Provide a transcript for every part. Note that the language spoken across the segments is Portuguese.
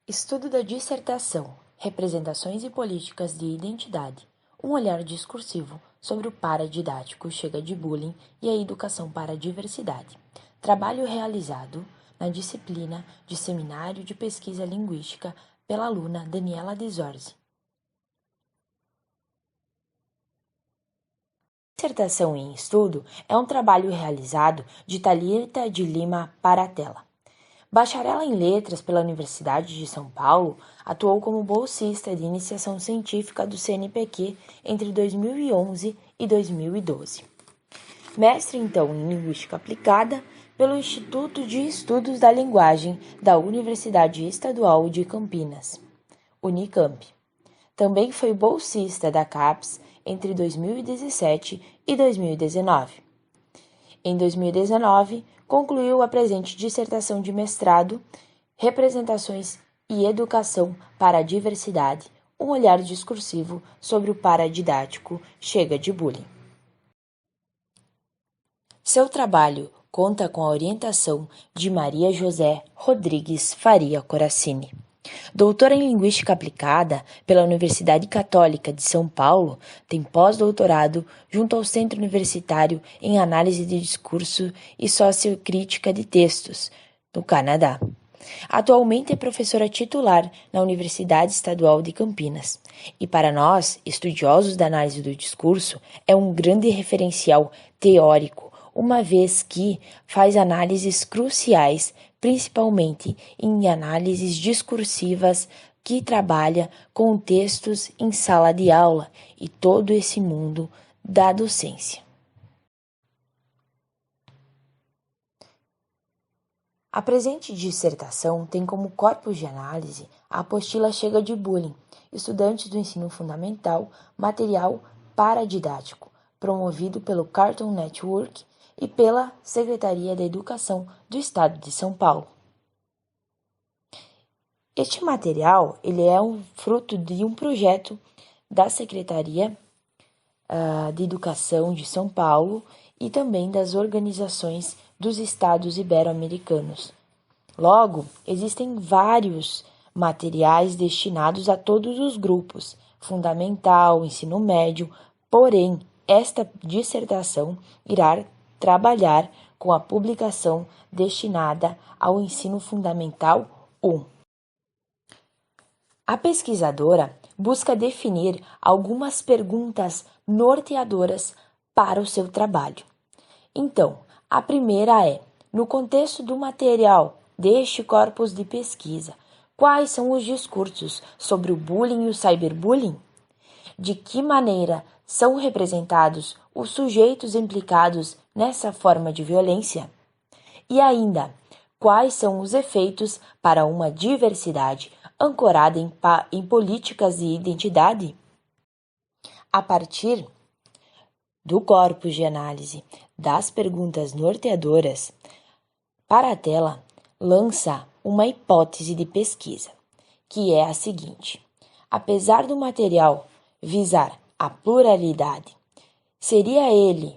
Estudo da dissertação, representações e políticas de identidade, um olhar discursivo sobre o paradidático chega de bullying e a educação para a diversidade. Trabalho realizado na disciplina de Seminário de Pesquisa Linguística pela aluna Daniela Desorzi. Dissertação em estudo é um trabalho realizado de Thalita de Lima para a tela. Bacharel em Letras pela Universidade de São Paulo, atuou como bolsista de iniciação científica do CNPq entre 2011 e 2012. Mestre, então, em Linguística Aplicada pelo Instituto de Estudos da Linguagem da Universidade Estadual de Campinas, Unicamp. Também foi bolsista da CAPES entre 2017 e 2019. Em 2019, concluiu a presente dissertação de mestrado, Representações e Educação para a Diversidade, um olhar discursivo sobre o paradidático chega de bullying. Seu trabalho conta com a orientação de Maria José Rodrigues Faria Coracini. Doutora em Linguística Aplicada pela Universidade Católica de São Paulo, tem pós-doutorado junto ao Centro Universitário em Análise de Discurso e Sociocrítica de Textos, no Canadá. Atualmente é professora titular na Universidade Estadual de Campinas. E para nós, estudiosos da análise do discurso, é um grande referencial teórico, uma vez que faz análises cruciais, principalmente em análises discursivas, que trabalha com textos em sala de aula e todo esse mundo da docência. A presente dissertação tem como corpus de análise a apostila Chega de Bullying, Estudantes do Ensino Fundamental, Material Paradidático, promovido pelo Cartoon Network e pela Secretaria da Educação do Estado de São Paulo. Este material ele é um fruto de um projeto da Secretaria de Educação de São Paulo e também das organizações dos Estados Ibero-Americanos. Logo, existem vários materiais destinados a todos os grupos, fundamental, ensino médio, porém, esta dissertação irá trabalhar com a publicação destinada ao ensino fundamental 1. A pesquisadora busca definir algumas perguntas norteadoras para o seu trabalho. Então, a primeira é: no contexto do material deste corpus de pesquisa, quais são os discursos sobre o bullying e o cyberbullying? De que maneira são representados os sujeitos implicados nessa forma de violência? E ainda, quais são os efeitos para uma diversidade ancorada em políticas de identidade? A partir do corpus de análise das perguntas norteadoras, para a tela lança uma hipótese de pesquisa, que é a seguinte: apesar do material visar a pluralidade, seria ele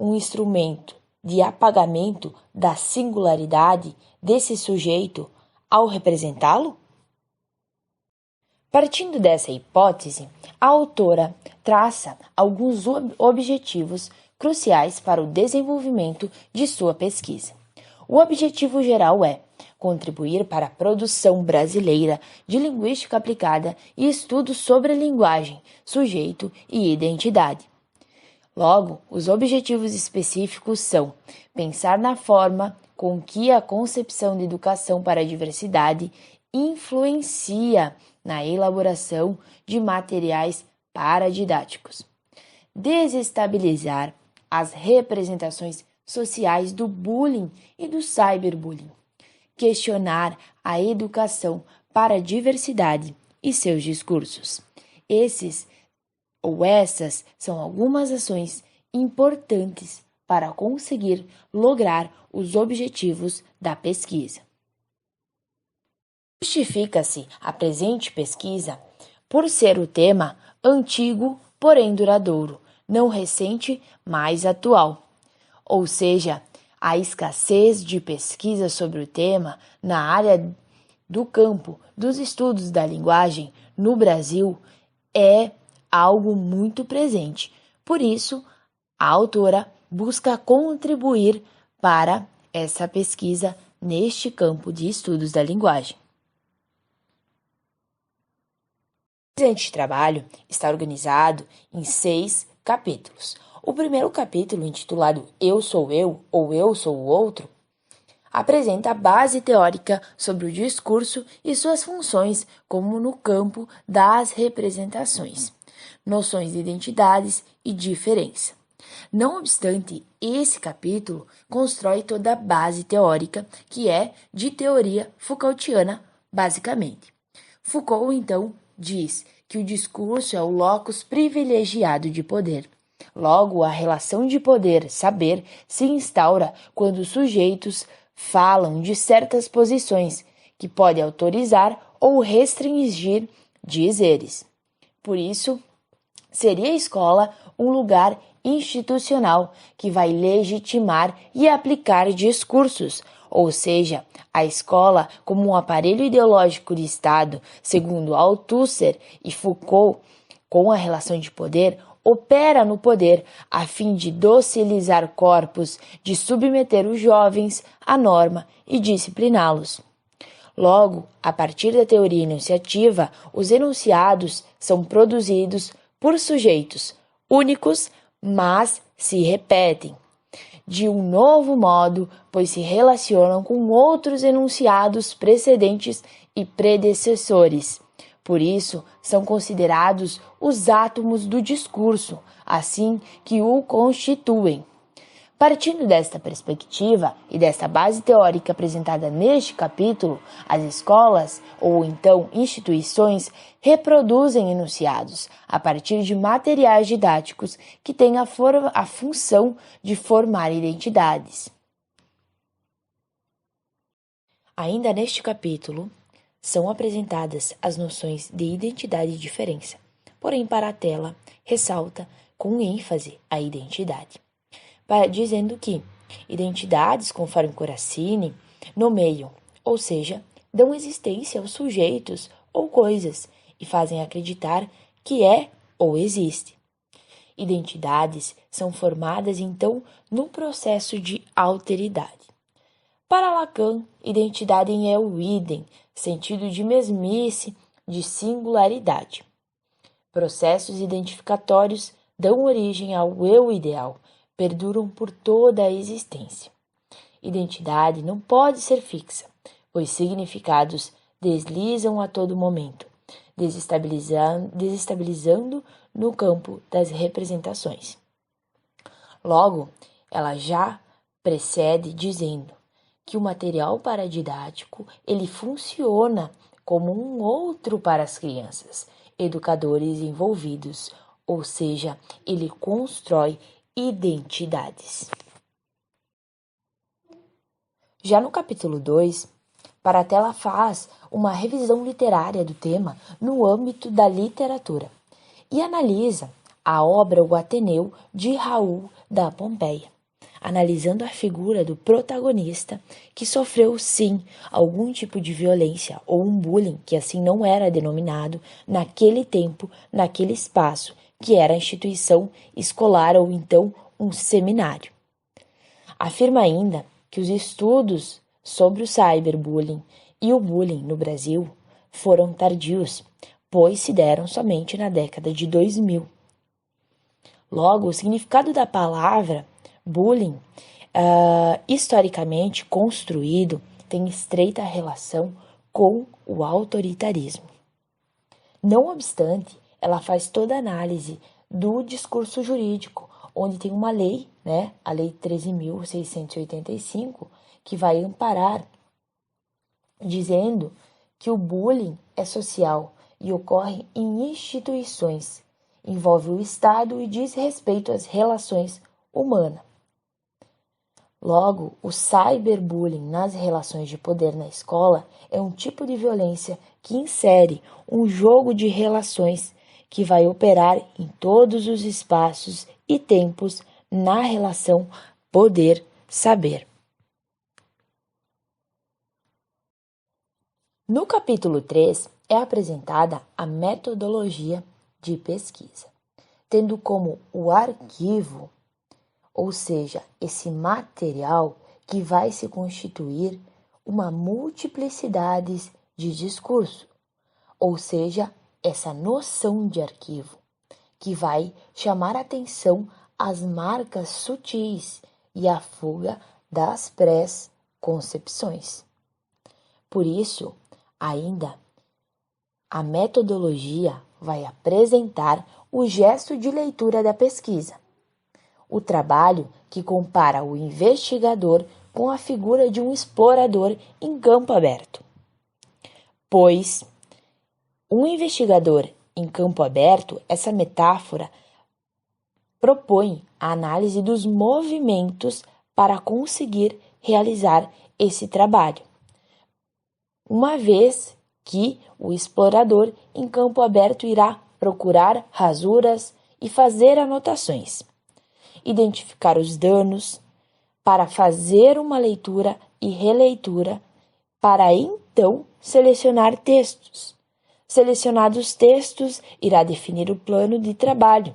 um instrumento de apagamento da singularidade desse sujeito ao representá-lo? Partindo dessa hipótese, a autora traça alguns objetivos cruciais para o desenvolvimento de sua pesquisa. O objetivo geral é contribuir para a produção brasileira de linguística aplicada e estudos sobre linguagem, sujeito e identidade. Logo, os objetivos específicos são pensar na forma com que a concepção de educação para a diversidade influencia na elaboração de materiais paradidáticos, desestabilizar as representações sociais do bullying e do cyberbullying, questionar a educação para a diversidade e seus discursos. Essas são algumas ações importantes para conseguir lograr os objetivos da pesquisa. Justifica-se a presente pesquisa por ser o tema antigo, porém duradouro, não recente, mas atual. Ou seja, a escassez de pesquisa sobre o tema na área do campo dos estudos da linguagem no Brasil é algo muito presente. Por isso, a autora busca contribuir para essa pesquisa neste campo de estudos da linguagem. O presente trabalho está organizado em 6 capítulos. O primeiro capítulo, intitulado Eu Sou Eu ou Eu Sou o Outro, apresenta a base teórica sobre o discurso e suas funções, como no campo das representações, noções de identidades e diferença. Não obstante, esse capítulo constrói toda a base teórica, que é de teoria Foucaultiana, basicamente. Foucault, então, diz que o discurso é o locus privilegiado de poder. Logo, a relação de poder-saber se instaura quando os sujeitos falam de certas posições, que pode autorizar ou restringir dizeres. Por isso, seria a escola um lugar institucional que vai legitimar e aplicar discursos, ou seja, a escola, como um aparelho ideológico de Estado, segundo Althusser e Foucault, com a relação de poder, opera no poder a fim de docilizar corpos, de submeter os jovens à norma e discipliná-los. Logo, a partir da teoria enunciativa, os enunciados são produzidos por sujeitos únicos, mas se repetem de um novo modo, pois se relacionam com outros enunciados precedentes e predecessores. Por isso, são considerados os átomos do discurso, assim que o constituem. Partindo desta perspectiva e desta base teórica apresentada neste capítulo, as escolas, ou então instituições, reproduzem enunciados a partir de materiais didáticos que têm a função de formar identidades. Ainda neste capítulo, são apresentadas as noções de identidade e diferença, porém para a tela ressalta com ênfase a identidade, dizendo que identidades, conforme Corassini, nomeiam, ou seja, dão existência aos sujeitos ou coisas e fazem acreditar que é ou existe. Identidades são formadas, então, num processo de alteridade. Para Lacan, identidade é o idem, sentido de mesmice, de singularidade. Processos identificatórios dão origem ao eu ideal, perduram por toda a existência. Identidade não pode ser fixa, pois significados deslizam a todo momento, desestabilizando no campo das representações. Logo, ela já precede dizendo que o material paradidático ele funciona como um outro para as crianças, educadores envolvidos, ou seja, ele constrói identidades. Já no capítulo 2, Paratella faz uma revisão literária do tema no âmbito da literatura e analisa a obra O Ateneu de Raul da Pompeia, analisando a figura do protagonista que sofreu, sim, algum tipo de violência ou um bullying, que assim não era denominado naquele tempo, naquele espaço, que era a instituição escolar ou então um seminário. Afirma ainda que os estudos sobre o cyberbullying e o bullying no Brasil foram tardios, pois se deram somente na década de 2000. Logo, o significado da palavra bullying, historicamente construído, tem estreita relação com o autoritarismo. Não obstante, ela faz toda a análise do discurso jurídico, onde tem uma lei, a Lei 13.685, que vai amparar, dizendo que o bullying é social e ocorre em instituições, envolve o Estado e diz respeito às relações humanas. Logo, o cyberbullying nas relações de poder na escola é um tipo de violência que insere um jogo de relações que vai operar em todos os espaços e tempos na relação poder-saber. No capítulo 3 é apresentada a metodologia de pesquisa, tendo como o arquivo, ou seja, esse material que vai se constituir uma multiplicidade de discurso, ou seja, essa noção de arquivo, que vai chamar atenção às marcas sutis e à fuga das pré-concepções. Por isso, ainda, a metodologia vai apresentar o gesto de leitura da pesquisa, o trabalho que compara o investigador com a figura de um explorador em campo aberto. Pois, um investigador em campo aberto, essa metáfora propõe a análise dos movimentos para conseguir realizar esse trabalho, uma vez que o explorador em campo aberto irá procurar rasuras e fazer anotações, identificar os danos, para fazer uma leitura e releitura, para então selecionar textos. Selecionados textos, irá definir o plano de trabalho,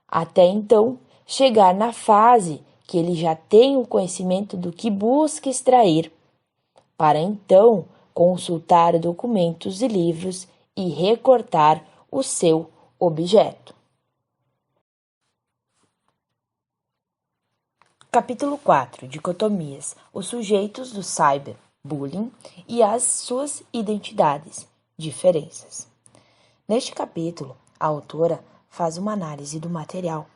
até então chegar na fase que ele já tem o conhecimento do que busca extrair, para então consultar documentos e livros e recortar o seu objeto. Capítulo 4. Dicotomias. Os sujeitos do cyberbullying e as suas identidades, diferenças. Neste capítulo, a autora faz uma análise do material,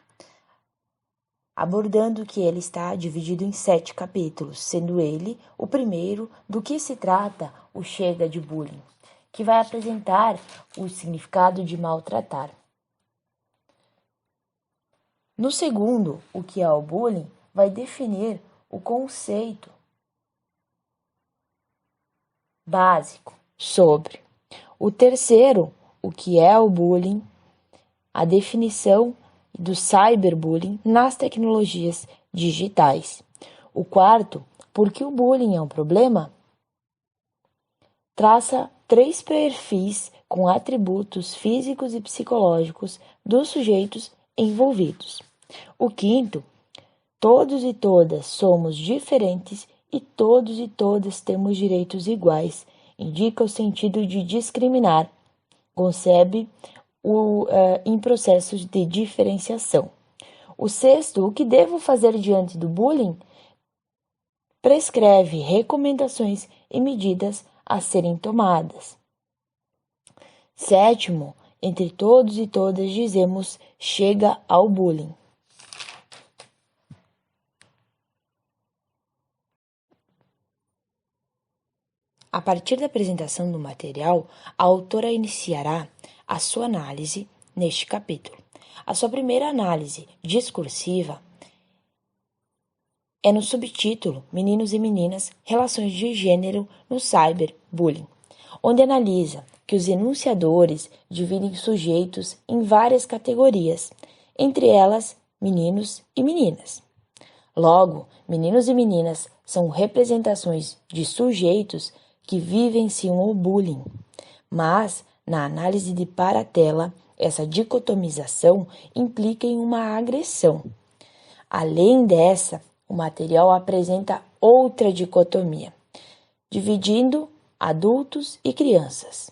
abordando que ele está dividido em 7 capítulos, sendo ele o primeiro do que se trata o Chega de Bullying, que vai apresentar o significado de maltratar. No segundo, o que é o bullying, vai definir o conceito básico sobre. O terceiro, o que é o bullying, a definição do cyberbullying nas tecnologias digitais. O quarto, por que o bullying é um problema, traça 3 perfis com atributos físicos e psicológicos dos sujeitos envolvidos. O quinto, todos e todas somos diferentes e todos e todas temos direitos iguais, indica o sentido de discriminar, concebe em processos de diferenciação. O sexto, o que devo fazer diante do bullying, prescreve recomendações e medidas a serem tomadas. Sétimo, entre todos e todas dizemos chega ao bullying. A partir da apresentação do material, a autora iniciará a sua análise neste capítulo. A sua primeira análise discursiva é no subtítulo Meninos e Meninas, Relações de Gênero no Cyberbullying, onde analisa que os enunciadores dividem sujeitos em várias categorias, entre elas meninos e meninas. Logo, meninos e meninas são representações de sujeitos que vivenciam o bullying, mas, na análise de paratela, essa dicotomização implica em uma agressão. Além dessa, o material apresenta outra dicotomia, dividindo adultos e crianças,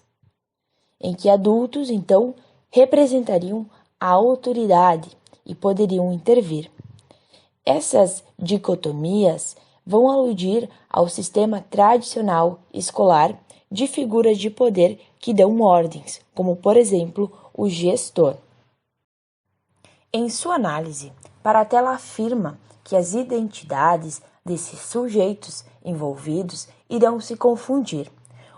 em que adultos, então, representariam a autoridade e poderiam intervir. Essas dicotomias vão aludir ao sistema tradicional escolar de figuras de poder que dão ordens, como, por exemplo, o gestor. Em sua análise, Paratella afirma que as identidades desses sujeitos envolvidos irão se confundir,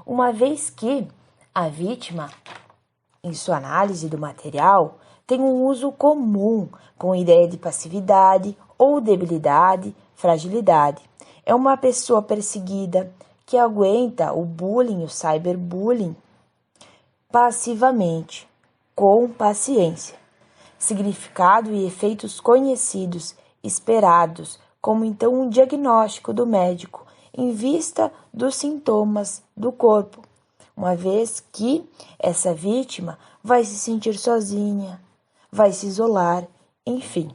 uma vez que a vítima, em sua análise do material, tem um uso comum com ideia de passividade ou debilidade, fragilidade. É uma pessoa perseguida que aguenta o bullying, o cyberbullying, passivamente, com paciência. Significado e efeitos conhecidos, esperados, como então um diagnóstico do médico, em vista dos sintomas do corpo, uma vez que essa vítima vai se sentir sozinha, vai se isolar, enfim.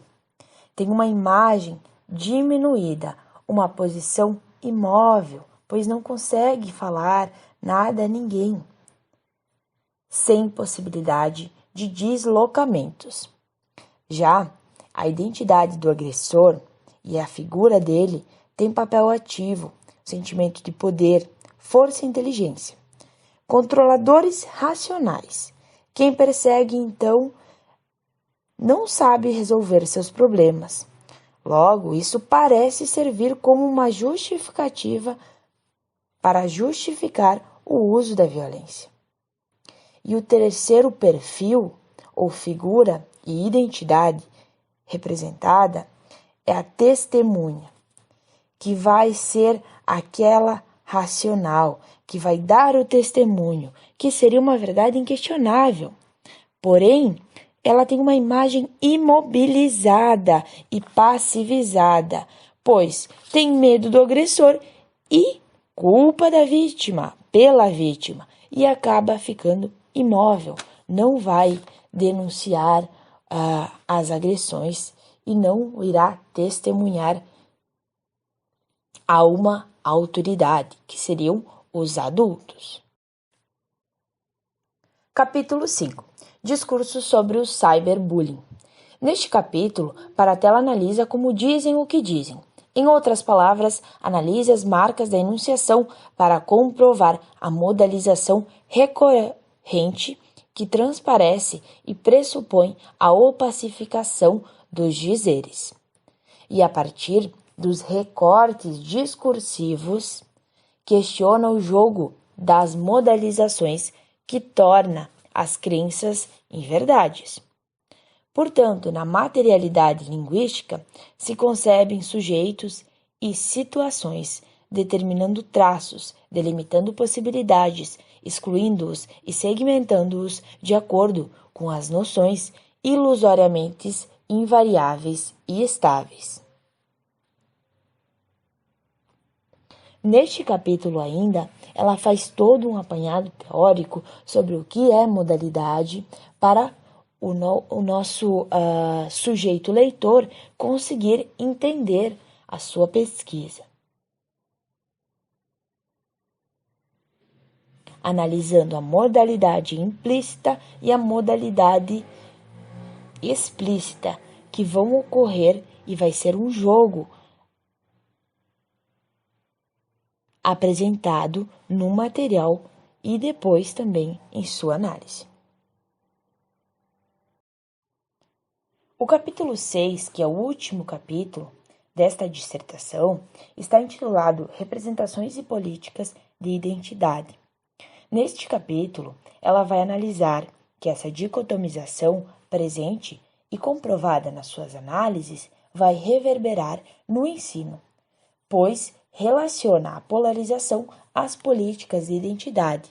Tem uma imagem diminuída, uma posição imóvel, pois não consegue falar nada a ninguém, sem possibilidade de deslocamentos. Já a identidade do agressor e a figura dele tem papel ativo, sentimento de poder, força e inteligência. Controladores racionais. Quem persegue, então, não sabe resolver seus problemas. Logo, isso parece servir como uma justificativa para justificar o uso da violência. E o terceiro perfil, ou figura e identidade representada, é a testemunha, que vai ser aquela racional, que vai dar o testemunho, que seria uma verdade inquestionável. Porém, ela tem uma imagem imobilizada e passivizada, pois tem medo do agressor e culpa da vítima pela vítima e acaba ficando imóvel, não vai denunciar as agressões e não irá testemunhar a uma autoridade, que seriam os adultos. Capítulo 5. Discurso sobre o cyberbullying. Neste capítulo, Paratella analisa como dizem o que dizem. Em outras palavras, analise as marcas da enunciação para comprovar a modalização recorrente que transparece e pressupõe a opacificação dos dizeres. E a partir dos recortes discursivos, questiona o jogo das modalizações que torna as crenças em verdades. Portanto, na materialidade linguística, se concebem sujeitos e situações, determinando traços, delimitando possibilidades, excluindo-os e segmentando-os de acordo com as noções ilusoriamente invariáveis e estáveis. Neste capítulo ainda, ela faz todo um apanhado teórico sobre o que é modalidade para o nosso sujeito leitor conseguir entender a sua pesquisa. Analisando a modalidade implícita e a modalidade explícita que vão ocorrer e vai ser um jogo apresentado no material e depois também em sua análise. O capítulo 6, que é o último capítulo desta dissertação, está intitulado Representações e Políticas de Identidade. Neste capítulo, ela vai analisar que essa dicotomização presente e comprovada nas suas análises vai reverberar no ensino, pois relaciona a polarização às políticas de identidade,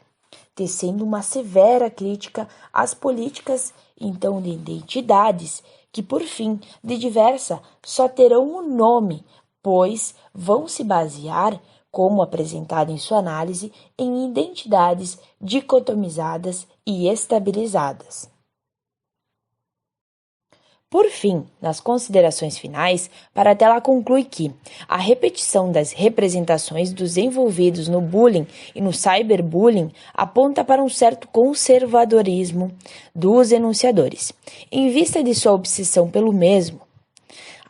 tecendo uma severa crítica às políticas, então, de identidades, que, por fim, de diversa, só terão um nome, pois vão se basear, como apresentado em sua análise, em identidades dicotomizadas e estabilizadas. Por fim, nas considerações finais, Paratella conclui que a repetição das representações dos envolvidos no bullying e no cyberbullying aponta para um certo conservadorismo dos enunciadores, em vista de sua obsessão pelo mesmo.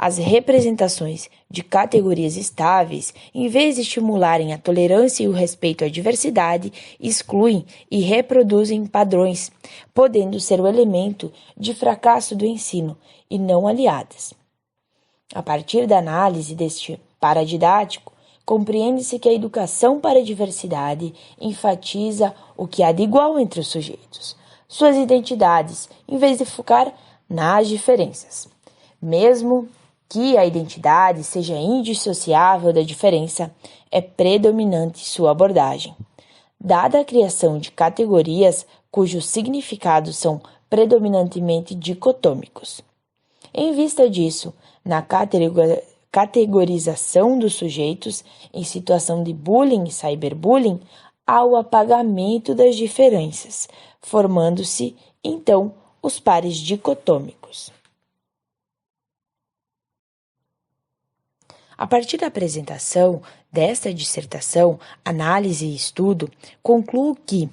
As representações de categorias estáveis, em vez de estimularem a tolerância e o respeito à diversidade, excluem e reproduzem padrões, podendo ser o elemento de fracasso do ensino e não aliadas. A partir da análise deste paradidático, compreende-se que a educação para a diversidade enfatiza o que há de igual entre os sujeitos, suas identidades, em vez de focar nas diferenças. Mesmo que a identidade seja indissociável da diferença, é predominante sua abordagem. Dada a criação de categorias cujos significados são predominantemente dicotômicos. Em vista disso, na categorização dos sujeitos em situação de bullying e cyberbullying, ao apagamento das diferenças, formando-se, então, os pares dicotômicos. A partir da apresentação desta dissertação, análise e estudo, concluo que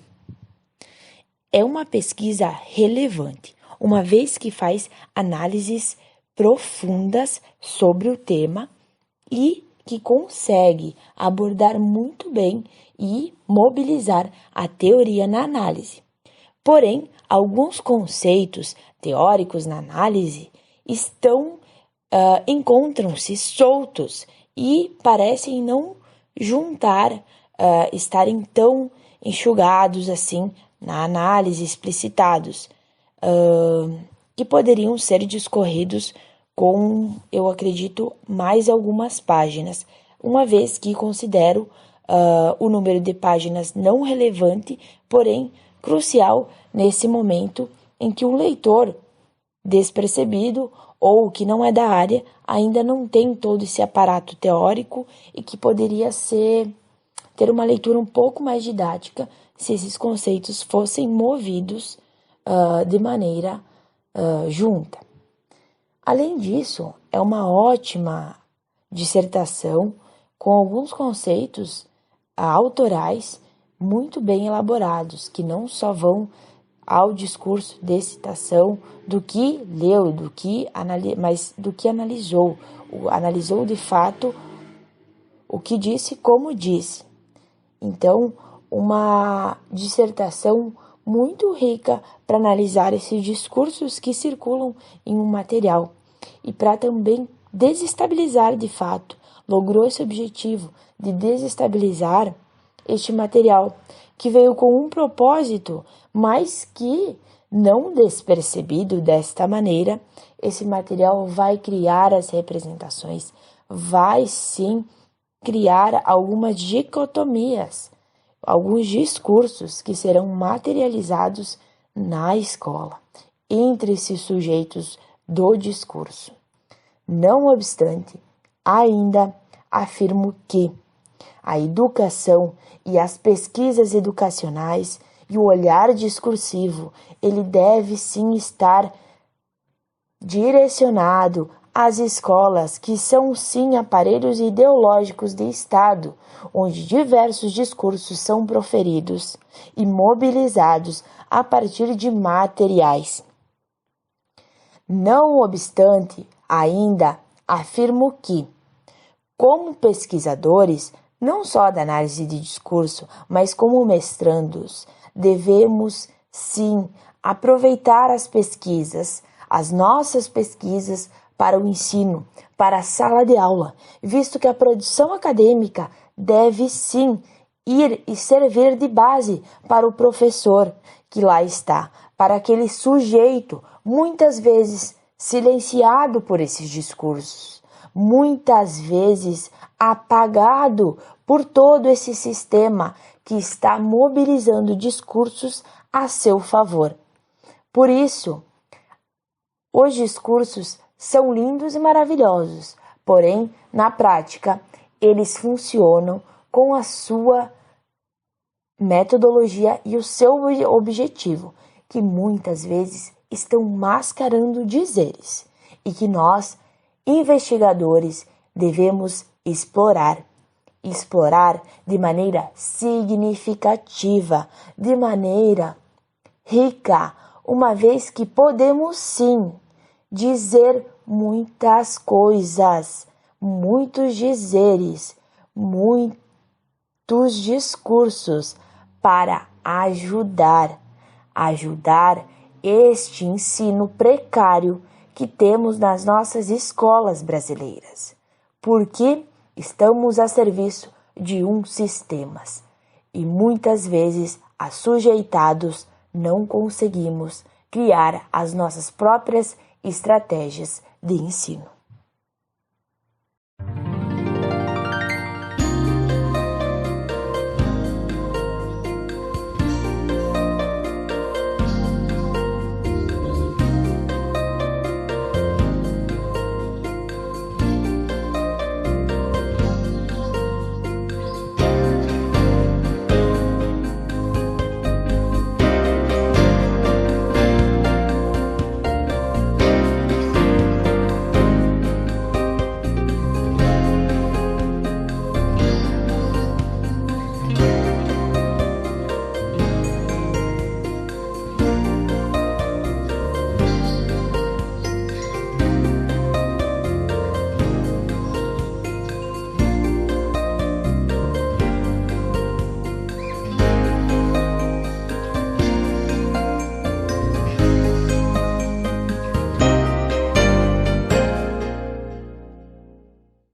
é uma pesquisa relevante, uma vez que faz análises profundas sobre o tema e que consegue abordar muito bem e mobilizar a teoria na análise. Porém, alguns conceitos teóricos na análise encontram-se soltos e parecem não estarem tão enxugados assim na análise, explicitados, que poderiam ser discorridos com, eu acredito, mais algumas páginas, uma vez que considero o número de páginas não relevante, porém crucial nesse momento em que um leitor despercebido ou que não é da área ainda não tem todo esse aparato teórico e que poderia ter uma leitura um pouco mais didática se esses conceitos fossem movidos de maneira junta. Além disso, é uma ótima dissertação com alguns conceitos autorais muito bem elaborados, que não só vão ao discurso de citação do que leu, mas do que analisou. Analisou de fato o que disse, como disse. Então, uma dissertação muito rica para analisar esses discursos que circulam em um material e para também desestabilizar de fato. Logrou esse objetivo de desestabilizar este material, que veio com um propósito, mas que, não despercebido desta maneira, esse material vai criar as representações, vai sim criar algumas dicotomias, alguns discursos que serão materializados na escola, entre esses sujeitos do discurso. Não obstante, ainda afirmo que a educação e as pesquisas educacionais e o olhar discursivo, ele deve sim estar direcionado às escolas que são sim aparelhos ideológicos de Estado, onde diversos discursos são proferidos e mobilizados a partir de materiais. Não obstante, ainda afirmo que, como pesquisadores, não só da análise de discurso, mas como mestrandos, devemos, sim, aproveitar as nossas pesquisas para o ensino, para a sala de aula, visto que a produção acadêmica deve, sim, ir e servir de base para o professor que lá está, para aquele sujeito, muitas vezes silenciado por esses discursos, muitas vezes apagado por todo esse sistema que está mobilizando discursos a seu favor. Por isso, os discursos são lindos e maravilhosos, porém, na prática, eles funcionam com a sua metodologia e o seu objetivo, que muitas vezes estão mascarando dizeres e que nós, investigadores, devemos explorar de maneira significativa, de maneira rica, uma vez que podemos sim dizer muitas coisas, muitos dizeres, muitos discursos para ajudar este ensino precário que temos nas nossas escolas brasileiras, porque estamos a serviço de sistemas e muitas vezes, assujeitados, não conseguimos criar as nossas próprias estratégias de ensino.